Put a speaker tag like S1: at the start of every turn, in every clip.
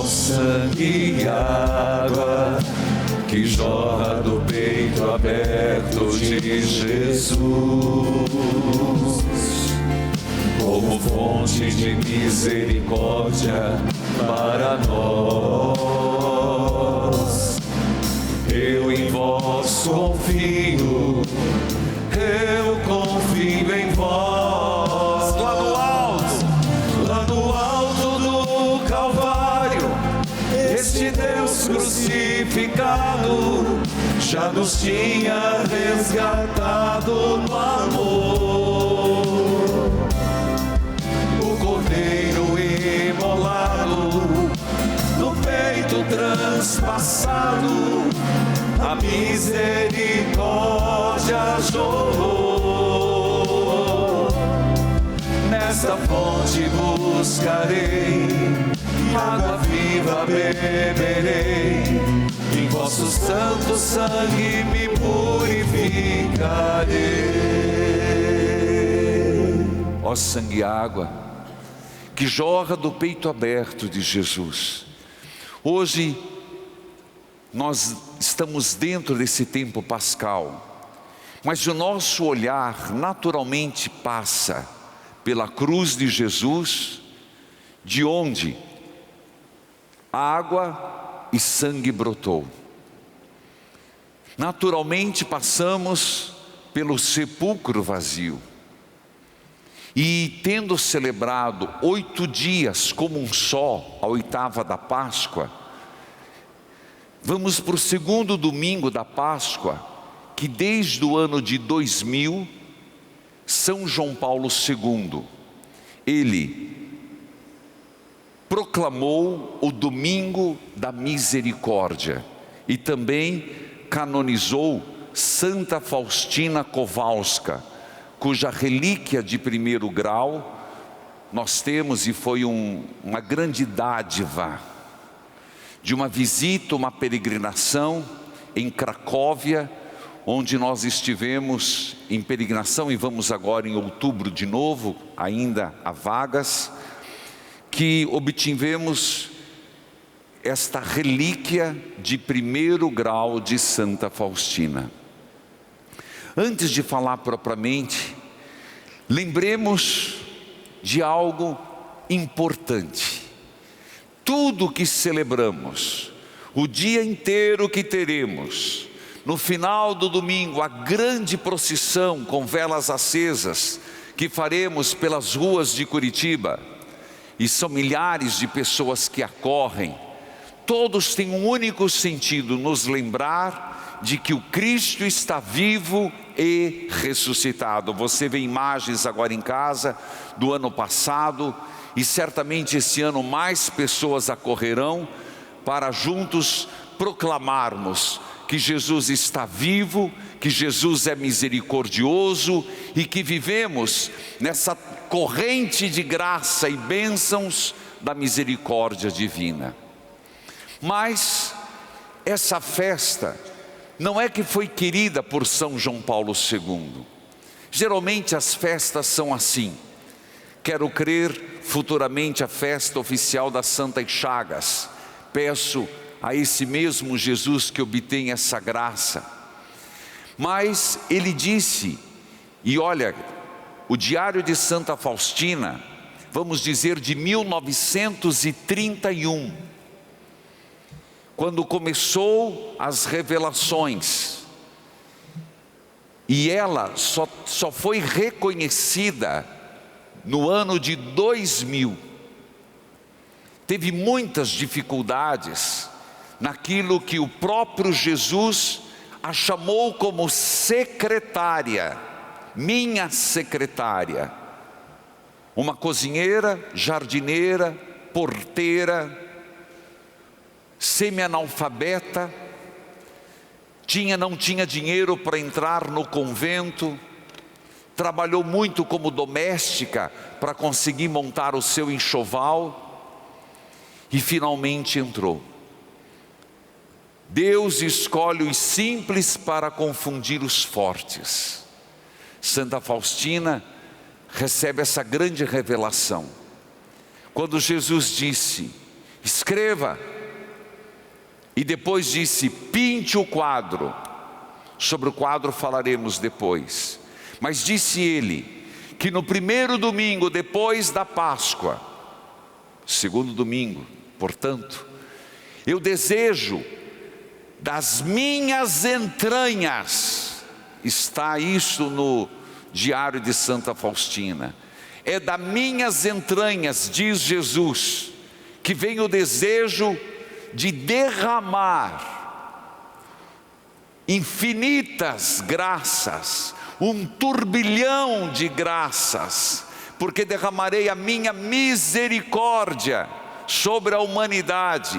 S1: Ó sangue e água que jorra do peito aberto de Jesus, como fonte de misericórdia para nós. Eu em vós confio, eu confio em vós. Lá do alto do Calvário, este Deus crucificado já nos tinha resgatado no amor. O Cordeiro imolado, no peito transpassado, a misericórdia jorrou. Nesta fonte buscarei, água viva beberei, em vosso santo sangue me purificarei. Ó sangue e água que jorra do peito aberto de Jesus, hoje nós estamos dentro desse tempo pascal, mas o nosso olhar naturalmente passa pela cruz de Jesus, de onde água e sangue brotou. Naturalmente passamos pelo sepulcro vazio, e tendo celebrado 8 dias como um só, a oitava da Páscoa, vamos para o segundo domingo da Páscoa, que desde o ano de 2000, São João Paulo II, ele proclamou o Domingo da Misericórdia e também canonizou Santa Faustina Kowalska, cuja relíquia de 1º grau nós temos, e foi uma grande dádiva de uma visita, uma peregrinação em Cracóvia, onde nós estivemos em peregrinação, e vamos agora em outubro de novo, ainda há vagas, que obtivemos esta relíquia de 1º grau de Santa Faustina. Antes de falar propriamente, lembremos de algo importante. Tudo que celebramos, o dia inteiro que teremos, no final do domingo, a grande procissão com velas acesas que faremos pelas ruas de Curitiba, e são milhares de pessoas que acorrem, todos têm um único sentido: nos lembrar de que o Cristo está vivo e ressuscitado. Você vê imagens agora em casa do ano passado, e certamente esse ano mais pessoas acorrerão para juntos proclamarmos que Jesus está vivo, que Jesus é misericordioso e que vivemos nessa corrente de graça e bênçãos da misericórdia divina. Mas essa festa não é que foi querida por São João Paulo II. Geralmente as festas são assim. Quero crer futuramente a festa oficial das Santas Chagas. Peço a esse mesmo Jesus que obtenha essa graça. Mas ele disse, e olha, o Diário de Santa Faustina, vamos dizer de 1931, quando começou as revelações, e ela só foi reconhecida no ano de 2000. Teve muitas dificuldades naquilo que o próprio Jesus a chamou como secretária, minha secretária, uma cozinheira, jardineira, porteira, semi-analfabeta, não tinha dinheiro para entrar no convento, trabalhou muito como doméstica para conseguir montar o seu enxoval, e finalmente entrou. Deus escolhe os simples para confundir os fortes. Santa Faustina recebe essa grande revelação, quando Jesus disse escreva. E depois disse: pinte o quadro. Sobre o quadro falaremos depois. Mas disse ele que no primeiro domingo depois da Páscoa, segundo domingo, portanto, eu desejo das minhas entranhas, está isso no diário de Santa Faustina, é das minhas entranhas, diz Jesus, que vem o desejo de derramar infinitas graças, um turbilhão de graças, porque derramarei a minha misericórdia sobre a humanidade,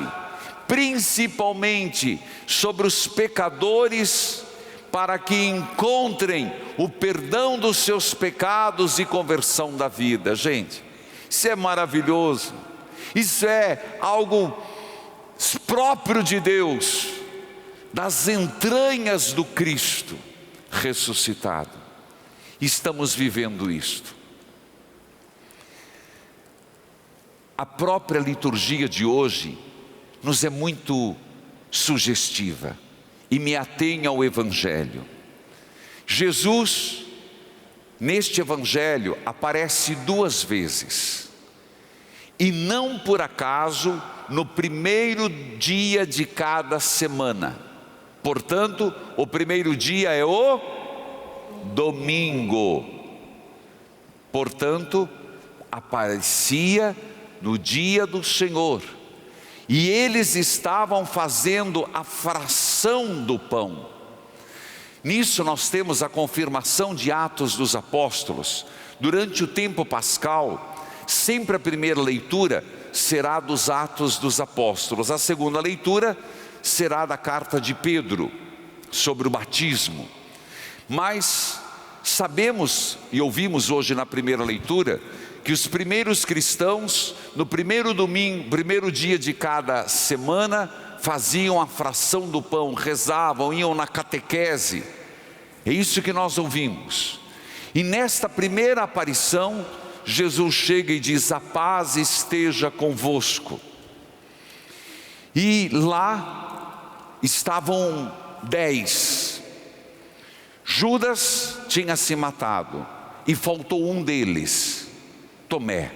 S1: principalmente sobre os pecadores, para que encontrem o perdão dos seus pecados e conversão da vida. Gente, isso é maravilhoso, isso é algo próprio de Deus, das entranhas do Cristo ressuscitado. Estamos vivendo isto. A própria liturgia de hoje nos é muito sugestiva e me atém ao Evangelho. Jesus, neste Evangelho, aparece 2 vezes, e não por acaso no primeiro dia de cada semana. Portanto, o primeiro dia é o domingo. Portanto, aparecia no dia do Senhor, e eles estavam fazendo a fração do pão. Nisso nós temos a confirmação de Atos dos Apóstolos. Durante o tempo pascal, sempre a primeira leitura será dos Atos dos Apóstolos, a segunda leitura será da carta de Pedro, sobre o batismo. Mas sabemos e ouvimos hoje na primeira leitura, que os primeiros cristãos, no primeiro domingo, primeiro dia de cada semana, faziam a fração do pão, rezavam, iam na catequese. É isso que nós ouvimos. E nesta primeira aparição, Jesus chega e diz: a paz esteja convosco. E lá estavam 10. Judas tinha se matado e faltou um deles, Tomé.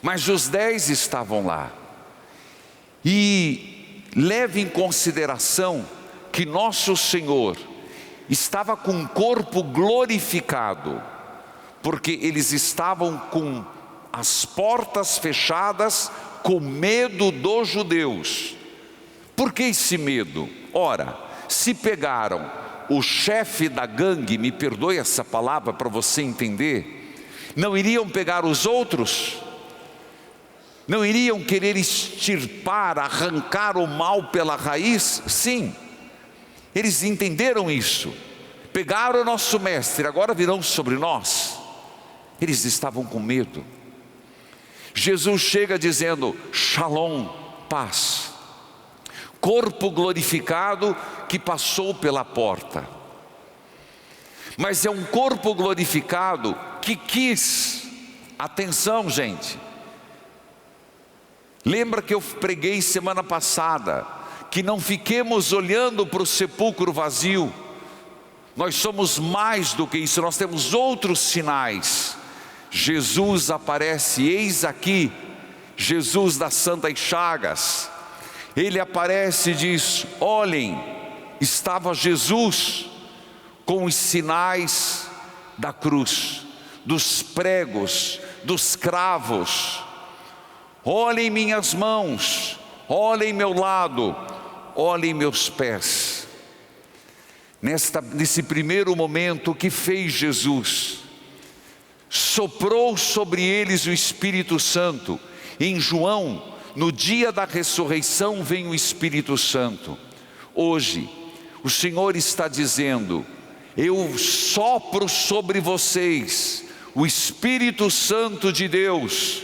S1: Mas os 10 estavam lá. E leve em consideração que nosso Senhor estava com um corpo glorificado, porque eles estavam com as portas fechadas, com medo dos judeus. Por que esse medo? Ora, se pegaram o chefe da gangue, me perdoe essa palavra para você entender, não iriam pegar os outros? Não iriam querer extirpar, arrancar o mal pela raiz? Sim, eles entenderam isso. Pegaram o nosso mestre, agora virão sobre nós. Eles estavam com medo. Jesus chega dizendo: Shalom, paz. Corpo glorificado que passou pela porta. Mas é um corpo glorificado que quis, atenção gente, lembra que eu preguei semana passada, que não fiquemos olhando para o sepulcro vazio. Nós somos mais do que isso, nós temos outros sinais. Jesus aparece, eis aqui, Jesus das Santas Chagas. Ele aparece e diz: olhem, estava Jesus com os sinais da cruz, dos pregos, dos cravos. Olhem minhas mãos, olhem meu lado, olhem meus pés. Nesse primeiro momento, o que fez Jesus? Soprou sobre eles o Espírito Santo. Em João, no dia da ressurreição, vem o Espírito Santo. Hoje, o Senhor está dizendo: eu sopro sobre vocês o Espírito Santo de Deus.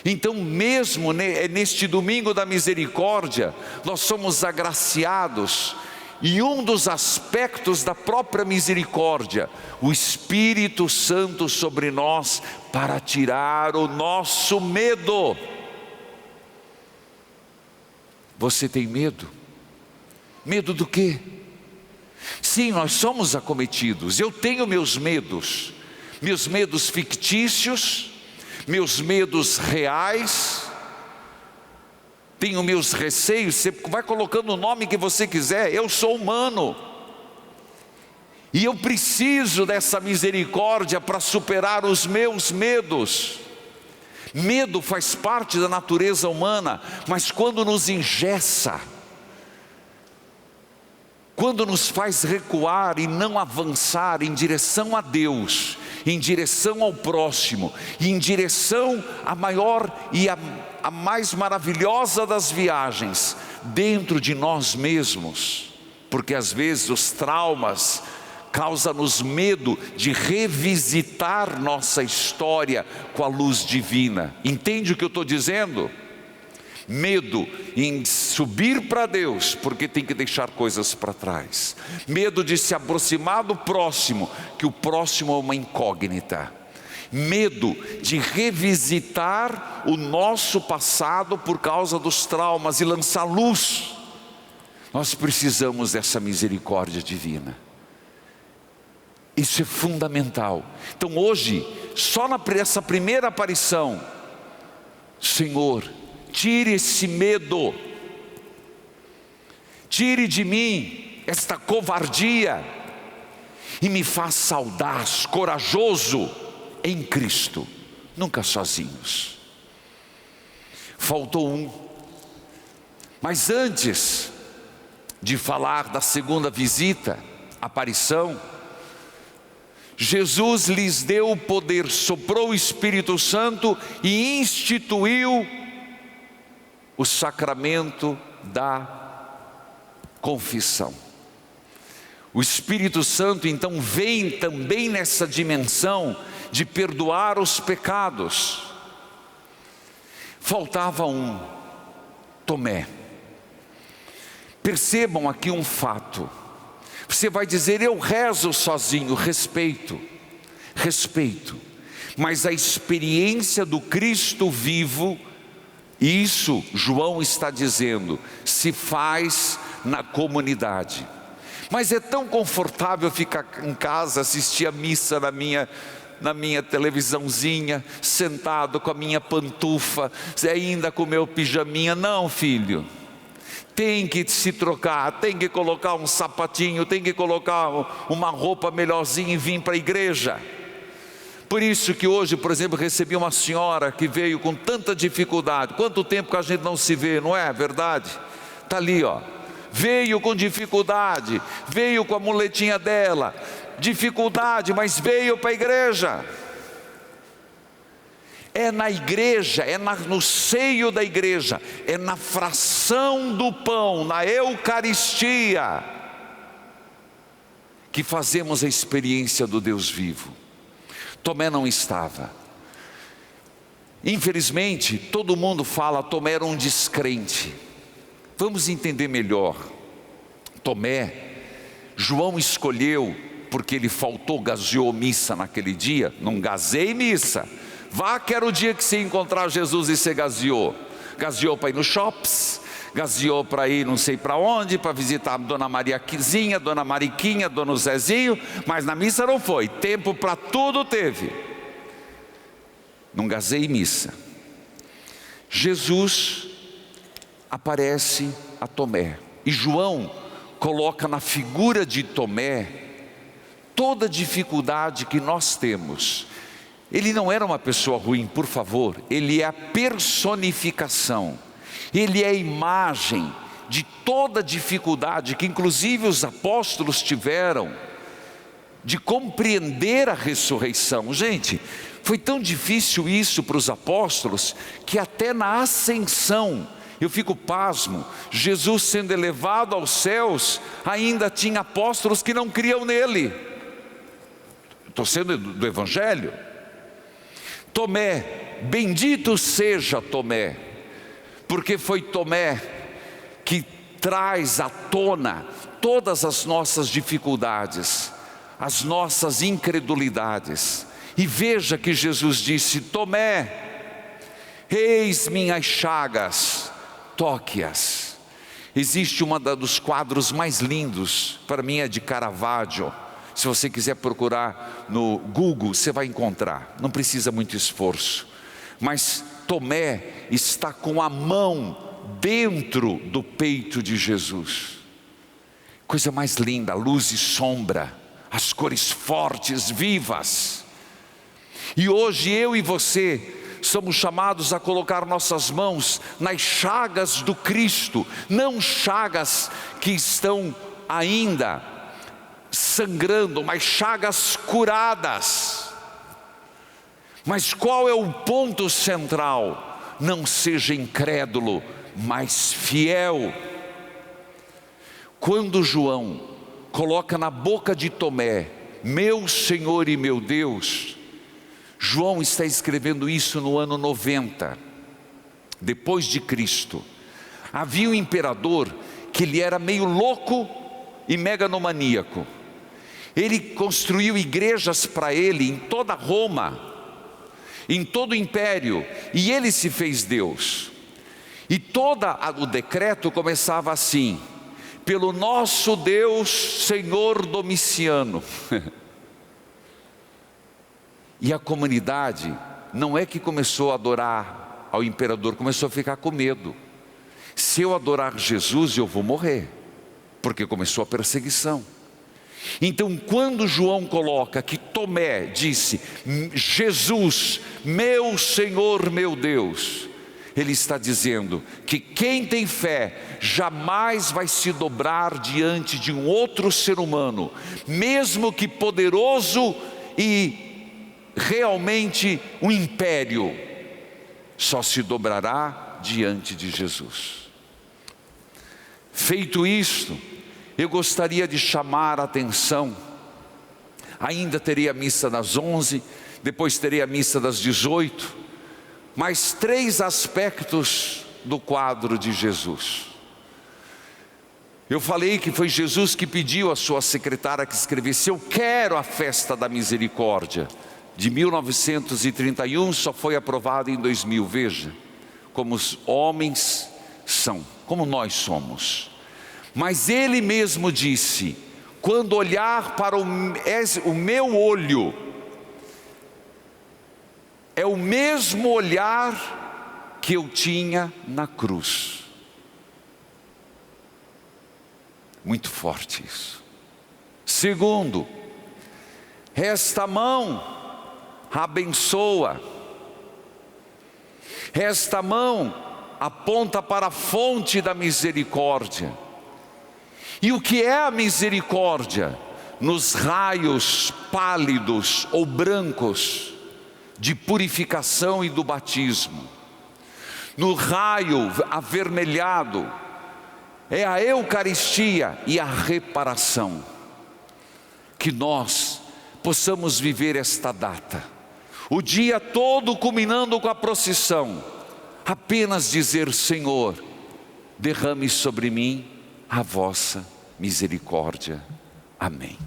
S1: Então, mesmo neste domingo da misericórdia, nós somos agraciados, e um dos aspectos da própria misericórdia, o Espírito Santo sobre nós, para tirar o nosso medo. Você tem medo? Medo do quê? Sim, nós somos acometidos. Eu tenho meus medos fictícios, meus medos reais, tenho meus receios. Você vai colocando o nome que você quiser. Eu sou humano, e eu preciso dessa misericórdia para superar os meus medos. Medo faz parte da natureza humana, mas quando nos engessa, quando nos faz recuar e não avançar em direção a Deus, em direção ao próximo, e em direção à maior e a mais maravilhosa das viagens, dentro de nós mesmos, porque às vezes os traumas causa-nos medo de revisitar nossa história com a luz divina. Entende o que eu estou dizendo? Medo em subir para Deus, porque tem que deixar coisas para trás. Medo de se aproximar do próximo, que o próximo é uma incógnita. Medo de revisitar o nosso passado por causa dos traumas e lançar luz. Nós precisamos dessa misericórdia divina. Isso é fundamental. Então hoje, só nessa primeira aparição, Senhor, tire esse medo, tire de mim esta covardia, e me faça audaz, corajoso em Cristo, nunca sozinhos. Faltou um, mas antes de falar da segunda visita, aparição, Jesus lhes deu o poder, soprou o Espírito Santo e instituiu o sacramento da confissão. O Espírito Santo então vem também nessa dimensão de perdoar os pecados. Faltava um, Tomé. Percebam aqui um fato. Você vai dizer, eu rezo sozinho, respeito, mas a experiência do Cristo vivo, isso João está dizendo, se faz na comunidade. Mas é tão confortável ficar em casa, assistir a missa na minha televisãozinha, sentado com a minha pantufa, ainda com o meu pijaminha. Não, filho, tem que se trocar, tem que colocar um sapatinho, tem que colocar uma roupa melhorzinha e vir para a igreja. Por isso que hoje, por exemplo, recebi uma senhora que veio com tanta dificuldade. Quanto tempo que a gente não se vê, não é verdade? Está ali, ó. Veio com dificuldade, veio com a muletinha dela, dificuldade, mas veio para a igreja. É na igreja, no seio da igreja, é na fração do pão, na Eucaristia, que fazemos a experiência do Deus vivo. Tomé não estava. Infelizmente, todo mundo fala, Tomé era um descrente. Vamos entender melhor. Tomé, João escolheu, porque ele faltou, gazeou missa naquele dia. Não gazei missa. Vá que era o dia que você ia encontrar Jesus e você gazeou. Gazeou para ir no shops, gazeou para ir não sei para onde, para visitar a Dona Mariaquizinha, Dona Mariquinha, Dona Zezinho, mas na missa não foi. Tempo para tudo teve. Não gazei missa. Jesus aparece a Tomé, e João coloca na figura de Tomé toda a dificuldade que nós temos. Ele não era uma pessoa ruim, por favor, ele é a personificação, ele é a imagem de toda a dificuldade que inclusive os apóstolos tiveram de compreender a ressurreição. Gente, foi tão difícil isso para os apóstolos, que até na ascensão, eu fico pasmo, Jesus sendo elevado aos céus, ainda tinha apóstolos que não criam nele. Estou sendo do Evangelho. Tomé, bendito seja Tomé, porque foi Tomé que traz à tona todas as nossas dificuldades, as nossas incredulidades. E veja que Jesus disse, Tomé, eis minhas chagas, toque-as. Existe dos quadros mais lindos, para mim é de Caravaggio. Se você quiser procurar no Google, você vai encontrar, não precisa muito esforço. Mas Tomé está com a mão dentro do peito de Jesus. Coisa mais linda, luz e sombra, as cores fortes, vivas. E hoje eu e você somos chamados a colocar nossas mãos nas chagas do Cristo, não chagas que estão ainda sangrando, mas chagas curadas. Mas qual é o ponto central? Não seja incrédulo, mas fiel. Quando João coloca na boca de Tomé, meu Senhor e meu Deus, João está escrevendo isso no ano 90, depois de Cristo. Havia um imperador que ele era meio louco e megalomaníaco. Ele construiu igrejas para ele em toda Roma, em todo o império, e ele se fez Deus. E todo o decreto começava assim: pelo nosso Deus, Senhor Domiciano. E a comunidade não é que começou a adorar ao imperador, começou a ficar com medo. Se eu adorar Jesus, eu vou morrer, porque começou a perseguição. Então, quando João coloca que Tomé disse, Jesus, meu Senhor, meu Deus, ele está dizendo que quem tem fé jamais vai se dobrar diante de um outro ser humano, mesmo que poderoso e realmente um império, só se dobrará diante de Jesus. Feito isto, eu gostaria de chamar a atenção. Ainda teria a missa das 11, depois teria a missa das 18, mas 3 aspectos do quadro de Jesus. Eu falei que foi Jesus que pediu à sua secretária que escrevesse: eu quero a festa da misericórdia. De 1931, só foi aprovada em 2000. Veja como os homens são, como nós somos. Mas ele mesmo disse: quando olhar para o meu olho, é o mesmo olhar que eu tinha na cruz. Muito forte isso. Segundo, esta mão abençoa, esta mão aponta para a fonte da misericórdia. E o que é a misericórdia? Nos raios pálidos ou brancos de purificação e do batismo, no raio avermelhado, é a Eucaristia e a reparação. Que nós possamos viver esta data, o dia todo culminando com a procissão, apenas dizer: Senhor, derrame sobre mim a vossa misericórdia. Amém.